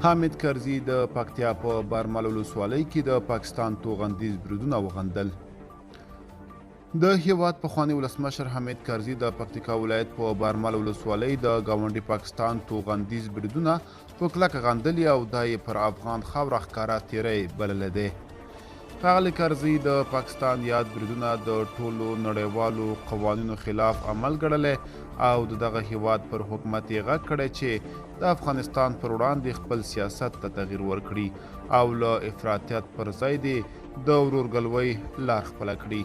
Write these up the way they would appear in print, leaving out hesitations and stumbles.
حامد کرزي د پکتیا په برمل ولسوالۍ کې د پاکستان توغندیز بریدونه وغندل. د هیواد پخوانی ولسمشر حامد کرزي د پکتیکا ولایت په برمل ولسوالۍ د ګاونډي پاکستان توغندیز بریدونه په کلکه غندلي او دا یې پر افغان خاوره ښکاره تیری بللی دی. ښاغلي کرزي د پاکستان یاد بریدونه د ټولو نړیوالو قوانینو خلاف عمل ګڼلی او د دغه هیواد پر حکومت یې غږ کړی چې د افغانستان پر وړاندې خپل سیاست ته تغییر ورکړي او له افراطیت پر ځای دې د ورورګلوۍ لار خپله کړي.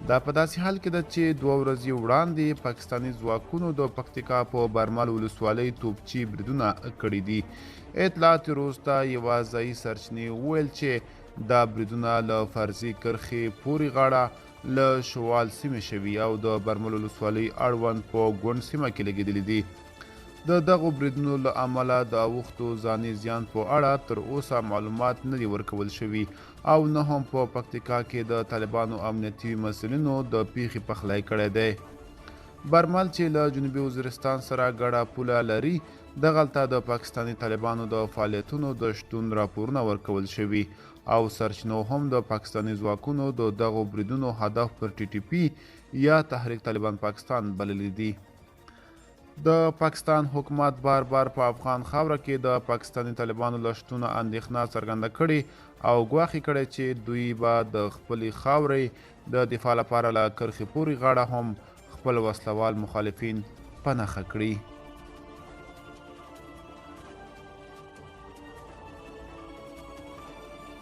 دا په داسې حال کې ده چې 2 ورځې وړاندې پاکستاني ځواکونو د پکتیکا په برمل ولسوالۍ توپچي بریدونه کړي دي. اطلاعات وروسته یوه ځایي سرچینې وویل چې دا بریدونه له فرضي کرښې پورې غاړه له شوال سیمې شوي او د برمل ولسوالۍ اړوند په ګوند سیمه کې لګېدلي دي. د دغو بریدونو له امله د اوښتو ځاني زیان په اړه تر اوسه معلومات نه دي ورکول شوي او نه هم په پکتیکا کې د طالبانو امنیتي مسؤلینو د پیښې پخلی کړی دی. برمل چې له جنوبي وزیرستان سره ګډه پوله لري دغلته د پاکستاني طالبانو د فعالیتونو د شتون راپورونه ورکول شوي او سرچینو هم د پاکستاني ځواکونو د دغو بریدونو هدف پر TTP یا تحریک طالبان پاکستان بللی دي. د پاکستان حکومت بار بار په افغان خاوره کې د پاکستاني طالبانو له شتونه اندېښنه څرګنده کړې او ګواښ کړی چې دوی به د خپلې خاورې د دفاع لپاره له کرښې پورې غاړه هم خپل وسلوال مخالفین په نښه کړي.